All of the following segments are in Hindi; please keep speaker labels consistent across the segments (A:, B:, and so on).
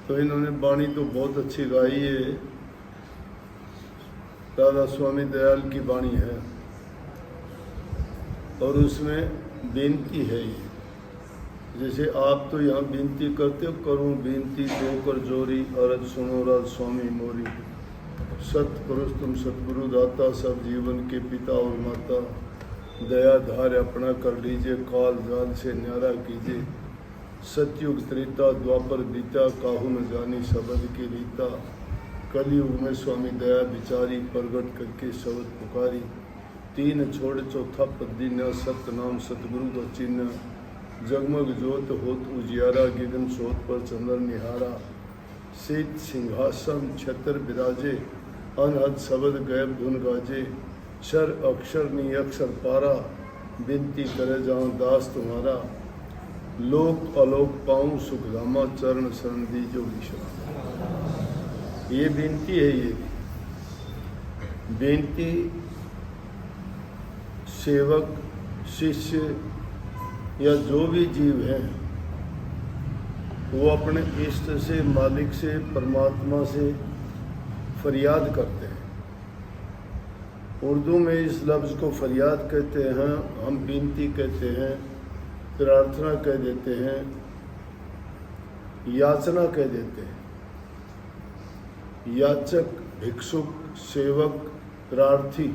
A: तो इन्होंने वाणी तो बहुत अच्छी गाई है, राधा स्वामी दयाल की वाणी है और उसमें बेनती है ये। जैसे आप तो यहाँ बेनती करते हो, करूँ बेनती दो कर जोरी, अरज सुनो राज स्वामी मोरी। सतपुरुष तुम सतगुरु दाता, सब जीवन के पिता और माता, दया धार अपना कर लीजिए, काल जाल से न्यारा कीजिए। सतयुग त्रेता द्वापर बीता, काहू न जानी शब्द की रीता। कलयुग में स्वामी दया विचारी, प्रगट करके शब्द पुकारी। तीन छोड़ चौथा पद्दी न, सत नाम सतगुरु का चिन्ह। जगमग जोत होत उजियारा, गिगन सोत पर चंद्र निहारा। शीत सिंहासन छत्र विराजे, अनहद शब्द गैब धुन गाजे। क्षर अक्षर नी अक्षर पारा, बिनती करे जहाँ दास तुम्हारा। लोक अलोक पाऊँ सुख धामा, चरण शरण दीजो विश्राम। ये बेनती है। ये बेनती सेवक शिष्य या जो भी जीव हैं वो अपने इष्ट से, मालिक से, परमात्मा से फरियाद करते हैं। उर्दू में इस लफ्ज़ को फरियाद कहते हैं, हम बेनती कहते हैं, प्रार्थना कह देते हैं, याचना कह देते हैं। याचक, भिक्षुक, सेवक, प्रार्थी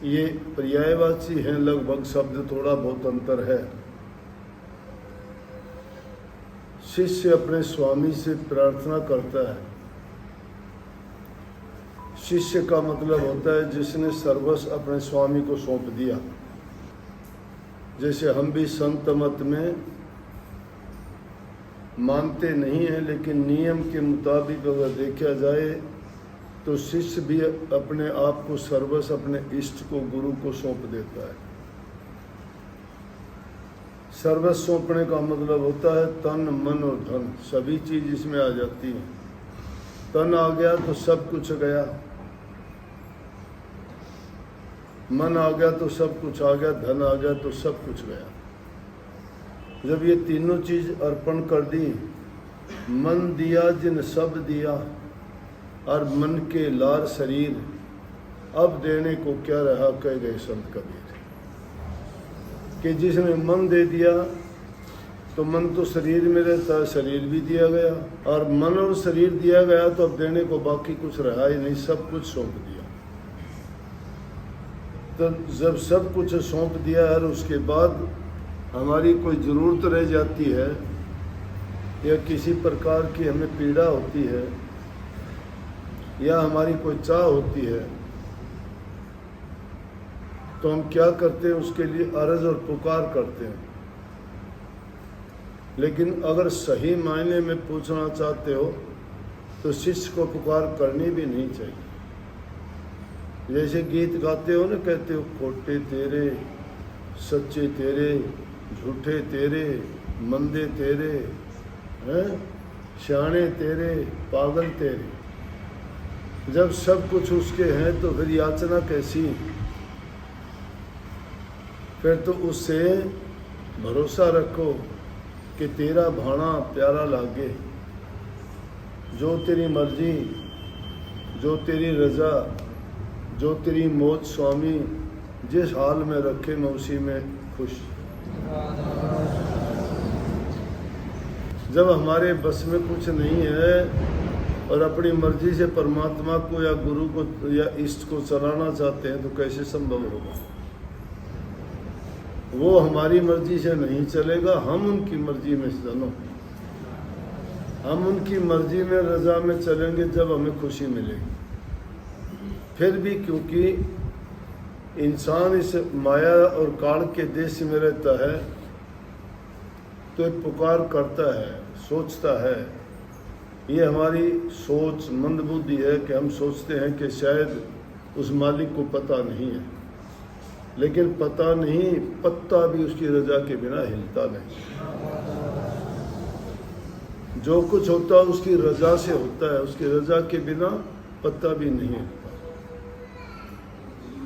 A: ये पर्यायवाची हैं। लगभग शब्द थोड़ा बहुत अंतर है। शिष्य अपने स्वामी से प्रार्थना करता है। शिष्य का मतलब होता है जिसने सर्वस्व अपने स्वामी को सौंप दिया। जैसे हम भी संत मत में मानते नहीं हैं, लेकिन नियम के मुताबिक अगर देखा जाए तो शिष्य भी अपने आप को सर्वस्व अपने इष्ट को, गुरु को सौंप देता है। सर्वस्व सौंपने का मतलब होता है तन, मन और धन, सभी चीज इसमें आ जाती है। तन आ गया तो सब कुछ गया, मन आ गया तो सब कुछ आ गया, धन आ गया तो सब कुछ गया। जब ये तीनों चीज अर्पण कर दी, मन दिया जिन सब दिया, और मन के लार शरीर, अब देने को क्या रहा, कह गए संत कबीर। कि जिसने मन दे दिया तो मन तो शरीर में रहता है, शरीर भी दिया गया, और मन और शरीर दिया गया तो अब देने को बाकी कुछ रहा ही नहीं, सब कुछ सौंप दिया। तो जब सब कुछ सौंप दिया और उसके बाद हमारी कोई ज़रूरत रह जाती है या किसी प्रकार की हमें पीड़ा होती है या हमारी कोई चाह होती है, तो हम क्या करते हैं, उसके लिए अर्ज और पुकार करते हैं। लेकिन अगर सही मायने में पूछना चाहते हो तो शिष्य को पुकार करनी भी नहीं चाहिए। जैसे गीत गाते हो ना, कहते हो खोटे तेरे, सच्चे तेरे, झूठे तेरे, मंदे तेरे, हैं सियाणे तेरे, पागल तेरे। जब सब कुछ उसके हैं तो फिर याचना कैसी? फिर तो उससे भरोसा रखो कि तेरा भाना प्यारा लागे, जो तेरी मर्जी, जो तेरी रज़ा, जो तेरी मौज स्वामी जिस हाल में रखे मैं उसी में खुश। जब हमारे बस में कुछ नहीं है और अपनी मर्जी से परमात्मा को या गुरु को या इष्ट को चलाना चाहते हैं तो कैसे संभव होगा? वो हमारी मर्जी से नहीं चलेगा, हम उनकी मर्जी में चलो। हम उनकी मर्जी में, रजा में चलेंगे जब हमें खुशी मिलेगी। फिर भी क्योंकि इंसान इस माया और काल के देश में रहता है तो एक पुकार करता है, सोचता है। ये हमारी सोच मंदबुद्धि है कि हम सोचते हैं कि शायद उस मालिक को पता नहीं है, लेकिन पता नहीं, पत्ता भी उसकी रजा के बिना हिलता नहीं। जो कुछ होता है उसकी रजा से होता है, उसकी रजा के बिना पत्ता भी नहीं हिलता।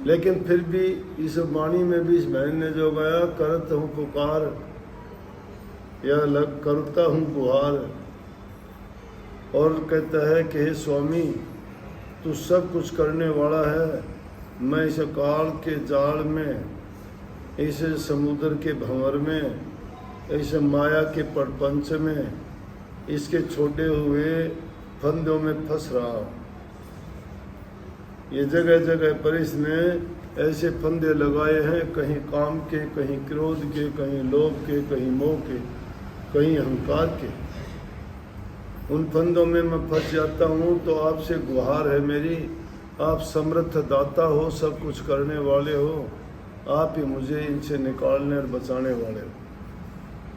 A: लेकिन फिर भी इस वाणी में भी इस बहन ने जो गाया, करत हूँ पुकार या करता हूँ गुहार, और कहता है कि हे स्वामी, तू सब कुछ करने वाला है, मैं इस काल के जाल में, इस समुद्र के भंवर में, इस माया के प्रपंच में, इसके छोड़े हुए फंदों में फंस रहा हूँ। ये जगह जगह पर इसने ऐसे फंदे लगाए हैं, कहीं काम के, कहीं क्रोध के, कहीं लोभ के, कहीं मोह के, कहीं अहंकार के। उन फंदों में मैं फंस जाता हूँ। तो आपसे गुहार है मेरी, आप समर्थ दाता हो, सब कुछ करने वाले हो, आप ही मुझे इनसे निकालने और बचाने वाले हो।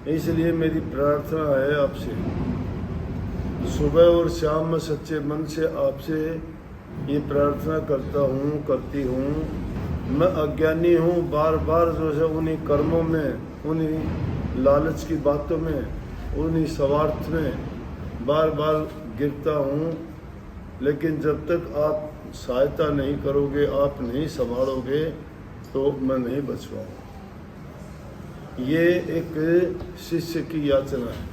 A: इसलिए मेरी प्रार्थना है आपसे, सुबह और शाम में सच्चे मन से आपसे ये प्रार्थना करता हूँ, करती हूँ। मैं अज्ञानी हूँ, बार बार जो है उन्हीं कर्मों में, उन्हीं लालच की बातों में, उन्हीं स्वार्थ में बार बार गिरता हूँ। लेकिन जब तक आप सहायता नहीं करोगे, आप नहीं संभालोगे, तो मैं नहीं बच पाऊँगा। ये एक शिष्य की याचना है।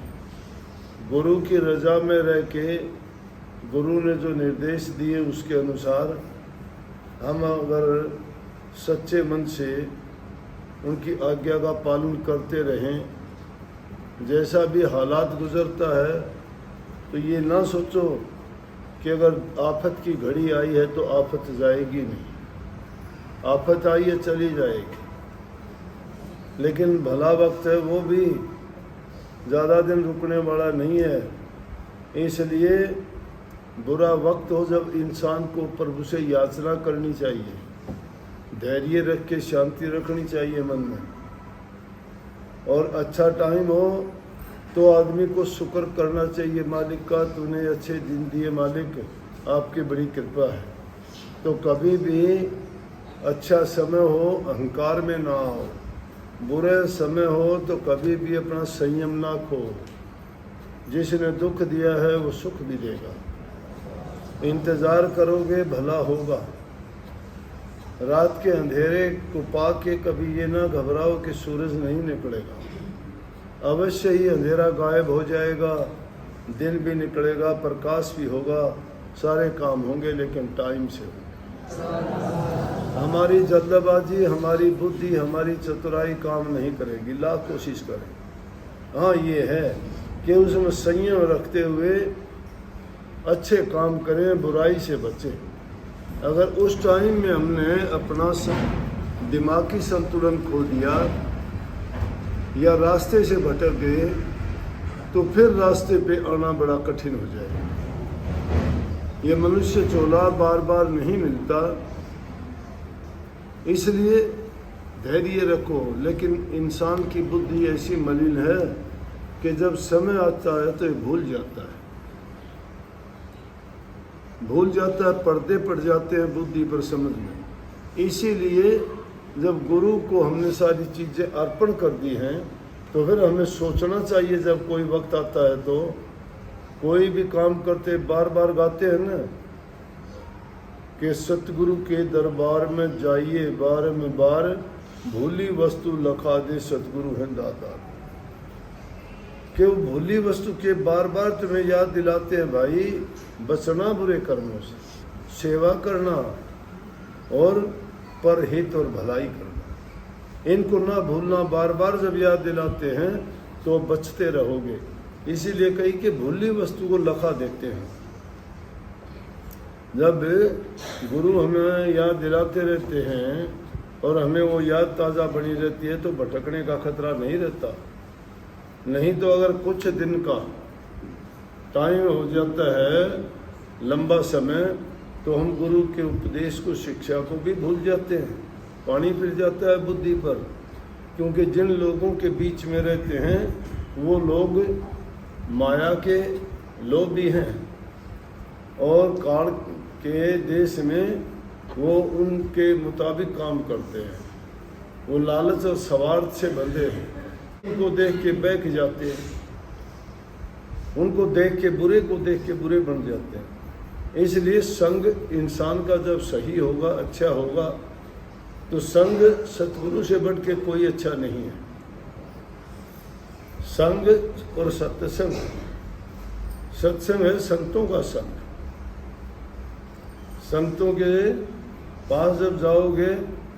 A: गुरु की रजा में रह के गुरु ने जो निर्देश दिए उसके अनुसार हम अगर सच्चे मन से उनकी आज्ञा का पालन करते रहें, जैसा भी हालात गुजरता है, तो ये ना सोचो कि अगर आफत की घड़ी आई है तो आफत जाएगी नहीं। आफत आई है, चली जाएगी, लेकिन भला वक्त है वो भी ज़्यादा दिन रुकने वाला नहीं है। इसलिए बुरा वक्त हो जब इंसान को प्रभु से याचना करनी चाहिए, धैर्य रख के शांति रखनी चाहिए मन में। और अच्छा टाइम हो तो आदमी को शुक्र करना चाहिए, मालिक का तूने अच्छे दिन दिए, मालिक आपकी बड़ी कृपा है। तो कभी भी अच्छा समय हो अहंकार में ना हो, बुरे समय हो तो कभी भी अपना संयम ना खो। जिसने दुख दिया है वो सुख भी देगा। इंतज़ार करोगे भला होगा। रात के अंधेरे को पाके कभी ये ना घबराओ कि सूरज नहीं निकलेगा। अवश्य ही अंधेरा गायब हो जाएगा, दिन भी निकलेगा, प्रकाश भी होगा, सारे काम होंगे, लेकिन टाइम से होंगे। हमारी जल्दबाजी, हमारी बुद्धि, हमारी चतुराई काम नहीं करेगी, लाख कोशिश करें। हाँ, ये है कि उसमें संयम रखते हुए अच्छे काम करें, बुराई से बचें। अगर उस टाइम में हमने अपना दिमागी संतुलन खो दिया या रास्ते से भटक गए, तो फिर रास्ते पे आना बड़ा कठिन हो जाएगा। ये मनुष्य चोला बार बार नहीं मिलता, इसलिए धैर्य रखो। लेकिन इंसान की बुद्धि ऐसी मलिन है कि जब समय आता है तो ये भूल जाता है, पर्दे पड़ जाते हैं बुद्धि पर, समझ में। इसीलिए जब गुरु को हमने सारी चीज़ें अर्पण कर दी हैं, तो फिर हमें सोचना चाहिए, जब कोई वक्त आता है तो कोई भी काम करते बार बार गाते हैं ना कि सतगुरु के दरबार में जाइए बार, भूली वस्तु लखा दे सतगुरु है दाता। कि वो भूली वस्तु के बार बार तुम्हें याद दिलाते हैं, भाई बचना बुरे कर्मों से, सेवा करना और परहित और भलाई करना, इनको ना भूलना। बार बार जब याद दिलाते हैं तो बचते रहोगे। इसीलिए कही कि भूली वस्तु को लखा देते हैं। जब गुरु हमें याद दिलाते रहते हैं और हमें वो याद ताज़ा बनी रहती है, तो भटकने का खतरा नहीं रहता। नहीं तो अगर कुछ दिन का टाइम हो जाता है, लंबा समय, तो हम गुरु के उपदेश को, शिक्षा को भी भूल जाते हैं। पानी फिर जाता है बुद्धि पर, क्योंकि जिन लोगों के बीच में रहते हैं वो लोग माया के लोभी हैं और काल के देश में वो उनके मुताबिक काम करते हैं। वो लालच और स्वार्थ से बंधे हैं। उनको देख के बहक जाते हैं, उनको देख के बुरे बन जाते हैं। इसलिए संग इंसान का जब सही होगा, अच्छा होगा, तो संग सतगुरु से बढ़ के कोई अच्छा नहीं है। संग और सत्संग, सत्संग है संतों का संग। संतों के पास जब जाओगे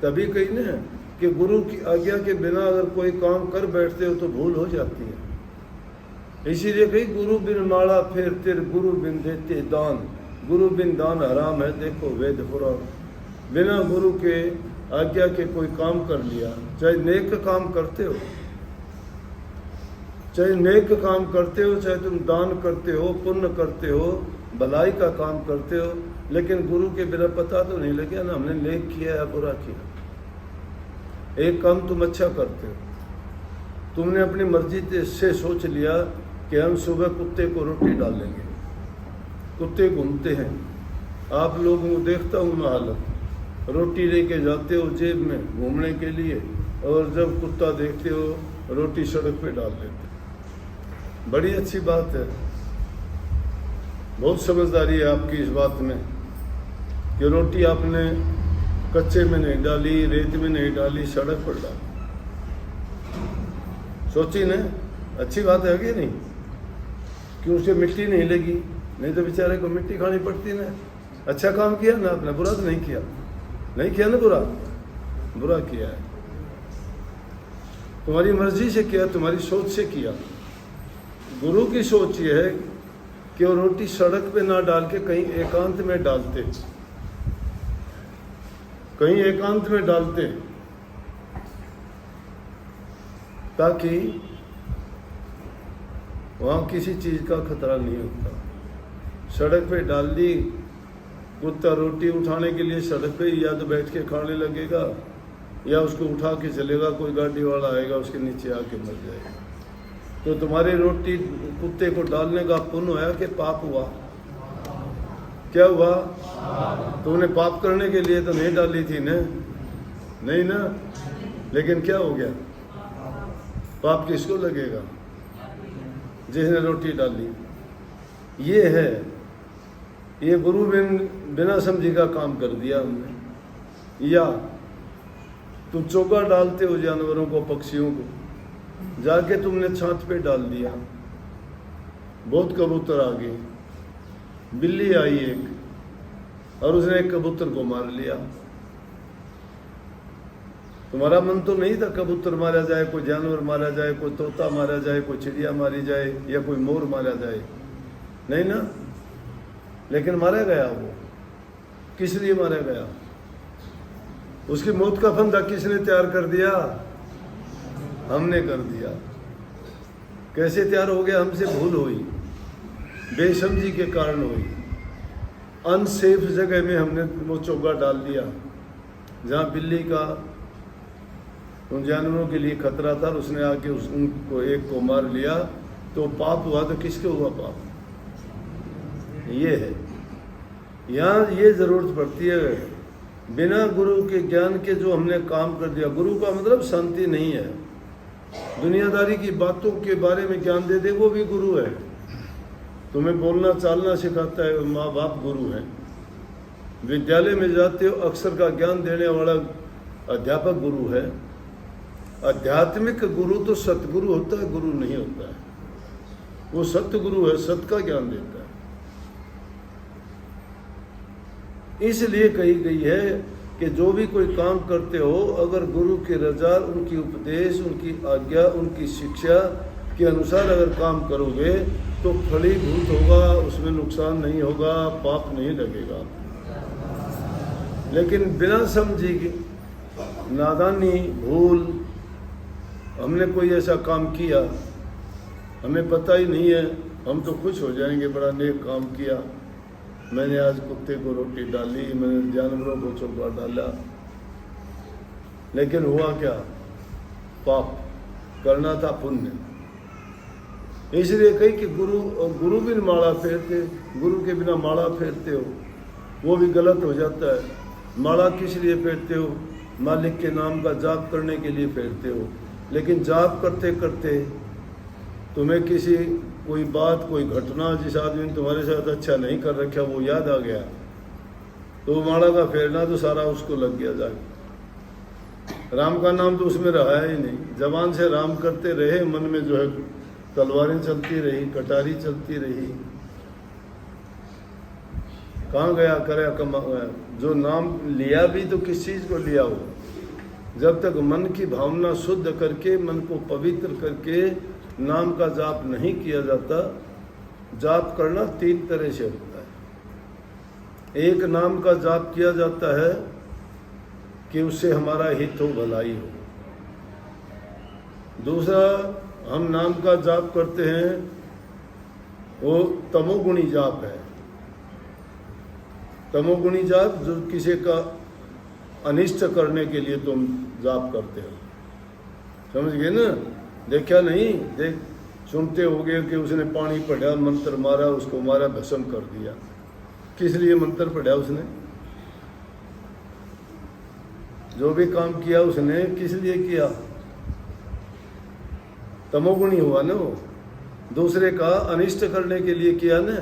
A: तभी कही ना कि गुरु की आज्ञा के बिना अगर कोई काम कर बैठते हो तो भूल हो जाती है। इसीलिए कही गुरु बिन माला फेर तिर गुरु बिन देते दान, गुरु बिन दान हराम है देखो वेद पुराण। बिना गुरु के आज्ञा के कोई काम कर लिया, चाहे नेक काम करते हो, चाहे नेक काम करते हो, चाहे तुम दान करते हो, पुण्य करते हो, भलाई का काम करते हो, लेकिन गुरु के बिना पता तो नहीं लगे ना हमने नेक किया या बुरा किया। एक काम तुम अच्छा करते हो, तुमने अपनी मर्जी से सोच लिया कि हम सुबह कुत्ते को रोटी डालेंगे। कुत्ते घूमते हैं, आप लोगों को देखता हूँ मैं हालत, रोटी लेके जाते हो जेब में घूमने के लिए, और जब कुत्ता देखते हो रोटी सड़क पे डाल देते। बड़ी अच्छी बात है, बहुत समझदारी है आपकी इस बात में कि रोटी आपने कच्चे में नहीं डाली, रेत में नहीं डाली, सड़क पर डाली। सोची ना, अच्छी बात है कि नहीं? क्यों उसे मिट्टी नहीं लगी, नहीं तो बेचारे को मिट्टी खानी पड़ती ना। अच्छा काम किया ना आपने, बुरा तो नहीं किया, नहीं किया ना बुरा, बुरा किया है। तुम्हारी मर्जी से किया, तुम्हारी सोच से किया। गुरु की सोच ये है कि वो रोटी सड़क पे ना डाल के कहीं एकांत में डालते, कहीं एकांत में डालते, ताकि वहाँ किसी चीज़ का खतरा नहीं होता। सड़क पे डाल दी, कुत्ता रोटी उठाने के लिए सड़क पे या तो बैठ के खाने लगेगा या उसको उठा के चलेगा, कोई गाड़ी वाला आएगा उसके नीचे आके मर जाएगा। तो तुम्हारी रोटी कुत्ते को डालने का पुण्य होया कि पाप हुआ? क्या हुआ? तुमने पाप करने के लिए तो नहीं डाली थी ना, नहीं ना, लेकिन क्या हो गया? पाप किसको लगेगा? जिसने रोटी डाली। ये है, ये गुरु बिना समझी का काम कर दिया हमने। या तुम चोगा डालते हो जानवरों को, पक्षियों को, जाके तुमने छात पे डाल दिया, बहुत कबूतर आ गए, बिल्ली आई एक और उसने एक कबूतर को मार लिया। तुम्हारा मन तो नहीं था कबूतर मारा जाए, कोई जानवर मारा जाए, कोई तोता मारा जाए, कोई चिड़िया मारी जाए या कोई मोर मारा जाए, नहीं ना, लेकिन मारा गया। वो किस लिए मारा गया? उसकी मौत का फंदा किसने तैयार कर दिया? हमने कर दिया। कैसे तैयार हो गया? हमसे भूल हुई, बेसमझी के कारण हुई। अनसेफ जगह में हमने वो चोगा डाल दिया जहाँ बिल्ली का उन जानवरों के लिए खतरा था, और उसने आके उनको एक को मार लिया, तो पाप हुआ। तो किसके हुआ पाप? ये है, यहाँ ये जरूरत पड़ती है। बिना गुरु के ज्ञान के जो हमने काम कर दिया, गुरु का मतलब शांति नहीं है, दुनियादारी की बातों के बारे में ज्ञान दे दे वो भी गुरु है। तुम्हें बोलना चालना सिखाता है, माँ बाप गुरु हैं। विद्यालय में जाते हो, अक्षर का ज्ञान देने वाला अध्यापक गुरु है। आध्यात्मिक गुरु तो सतगुरु होता है, गुरु नहीं होता है। वो सतगुरु है, सत का ज्ञान देता है। इसलिए कही गई है कि जो भी कोई काम करते हो, अगर गुरु की रजा, उनकी उपदेश, उनकी आज्ञा, उनकी शिक्षा के अनुसार अगर काम करोगे तो फलीभूत होगा, उसमें नुकसान नहीं होगा, पाप नहीं लगेगा। लेकिन बिना समझी की नादानी, भूल, हमने कोई ऐसा काम किया, हमें पता ही नहीं है, हम तो खुश हो जाएंगे, बड़ा नेक काम किया, मैंने आज कुत्ते को रोटी डाली, मैंने जानवरों को चोगा डाला, लेकिन हुआ क्या? पाप। करना था पुण्य। इसलिए कही कि गुरु बिन माला फेरते, गुरु के बिना माला फेरते हो वो भी गलत हो जाता है। माला किस लिए फेरते हो? मालिक के नाम का जाप करने के लिए फेरते हो, लेकिन जाप करते करते तुम्हें किसी कोई बात, कोई घटना, जिस आदमी ने तुम्हारे साथ अच्छा नहीं कर रखा वो याद आ गया, तो माला का फेरना तो सारा उसको लग गया जाके। राम का नाम तो उसमें रहा ही नहीं, जबान से राम करते रहे, मन में जो है तलवारें चलती रही, कटारी चलती रही, कहाँ गया करे कमा गया। जो नाम लिया भी तो किस चीज़ को लिया हो, जब तक मन की भावना शुद्ध करके, मन को पवित्र करके नाम का जाप नहीं किया जाता। जाप करना 3 तरह से होता है। एक, नाम का जाप किया जाता है कि उससे हमारा हित हो, भलाई हो। दूसरा, हम नाम का जाप करते हैं, वो तमोगुणी जाप है। तमोगुणी जाप जो किसी का अनिष्ट करने के लिए तुम जाप करते हो, समझ गए ना? देखा नहीं? देख, सुनते होगे कि उसने पानी पढ़ा, मंत्र मारा, उसको मारा, भस्म कर दिया। किस लिए मंत्र पढ़ा उसने? जो भी काम किया उसने किस लिए किया? तमोगुणी हुआ ना वो, दूसरे का अनिष्ट करने के लिए किया ना।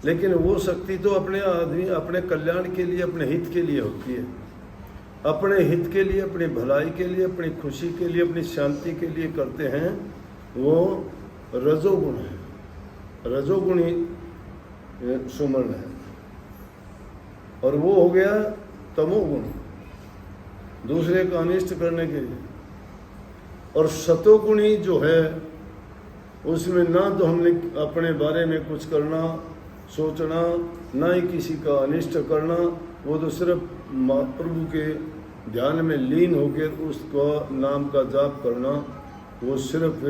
A: लेकिन वो शक्ति तो अपने आदमी अपने कल्याण के लिए, अपने हित के लिए होती है। अपने हित के लिए, अपनी भलाई के लिए, अपनी खुशी के लिए, अपनी शांति के लिए करते हैं, वो रजोगुण है। रजोगुणी सुमरण है। और वो हो गया तमोगुण, दूसरे का अनिष्ट करने के लिए। और सतोगुणी जो है, उसमें ना तो हमने अपने बारे में कुछ करना, सोचना, ना ही किसी का अनिष्ट करना। वो तो सिर्फ प्रभु के ध्यान में लीन होकर उसका नाम का जाप करना, वो सिर्फ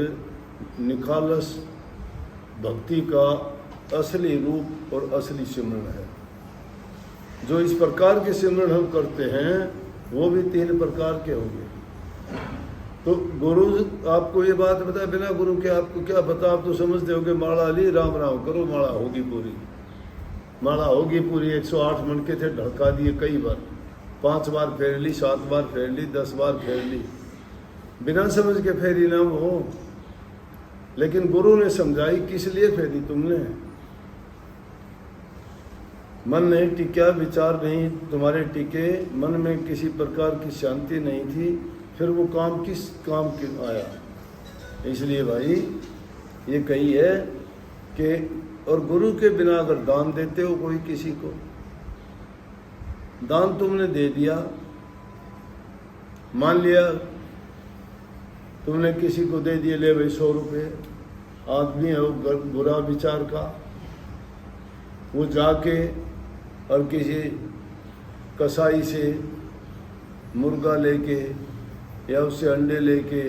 A: निखालस भक्ति का असली रूप और असली सिमरन है। जो इस प्रकार के सिमरन हम करते हैं, वो भी 3 प्रकार के होंगे। तो गुरु आपको ये बात बताए, बिना गुरु के आपको क्या पता? आप तो समझते हो कि माला ली, राम राम करो, माला होगी पूरी। माला होगी पूरी। 108 मनके थे, ढड़का दिए कई बार, 5 बार फेर ली, 7 बार फेर ली, 10 बार फेर ली, बिना समझ के फेरी ना वो। लेकिन गुरु ने समझाई, किस लिए फेरी तुमने? मन नहीं टिका, विचार नहीं तुम्हारे टिके, मन में किसी प्रकार की शांति नहीं थी, फिर वो काम किस काम के आया? इसलिए भाई ये कही है कि, और गुरु के बिना अगर दान देते हो कोई किसी को, दान तुमने दे दिया, मान लिया तुमने किसी को दे दिए, ले भाई 100 रुपये, आदमी है वो बुरा विचार का, वो जाके और किसी कसाई से मुर्गा लेके या उससे अंडे लेके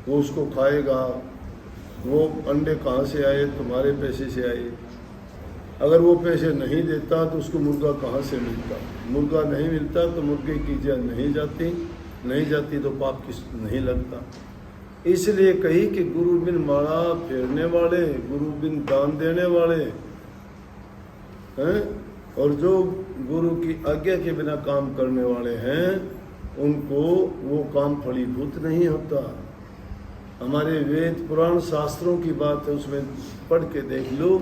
A: वो उसको खाएगा। वो अंडे कहाँ से आए? तुम्हारे पैसे से आए। अगर वो पैसे नहीं देता तो उसको मुर्गा कहाँ से मिलता? मुर्गा नहीं मिलता तो मुर्गे की जान नहीं जाती तो पाप किस नहीं लगता। इसलिए कही कि गुरु बिन माला फेरने वाले, गुरु बिन दान देने वाले हैं, और जो गुरु की आज्ञा के बिना काम करने वाले हैं, उनको वो काम फलीभूत नहीं होता। हमारे वेद पुराण शास्त्रों की बात है, उसमें पढ़ के देख लो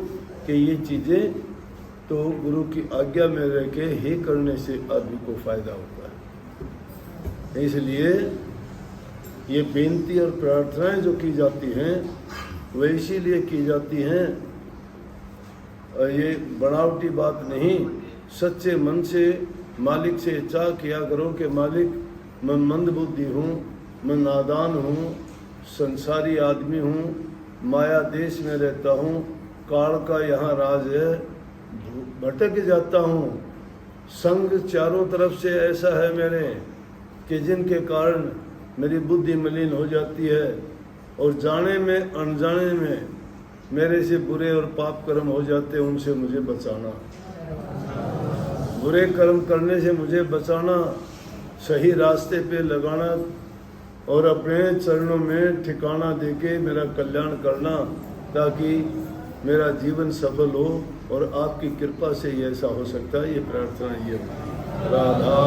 A: कि ये चीज़ें तो गुरु की आज्ञा में रह के ही करने से आदमी को फायदा होता है। इसलिए ये बेनती और प्रार्थनाएं जो की जाती हैं, वो इसीलिए की जाती हैं, और ये बनावटी बात नहीं, सच्चे मन से मालिक से चाह किया करो कि मालिक, मैं मंद बुद्धि हूँ, मैं नादान हूँ, संसारी आदमी हूँ, माया देश में रहता हूँ, काल का यहाँ राज है, भटक जाता हूँ, संग चारों तरफ से ऐसा है मेरे कि जिनके कारण मेरी बुद्धि मलिन हो जाती है, और जाने में अनजाने में मेरे से बुरे और पाप कर्म हो जाते हैं, उनसे मुझे बचाना। बुरे कर्म करने से मुझे बचाना, सही रास्ते पे लगाना, और अपने चरणों में ठिकाना देके मेरा कल्याण करना, ताकि मेरा जीवन सफल हो। और आपकी कृपा से ही ऐसा हो सकता है। ये प्रार्थना ये राधा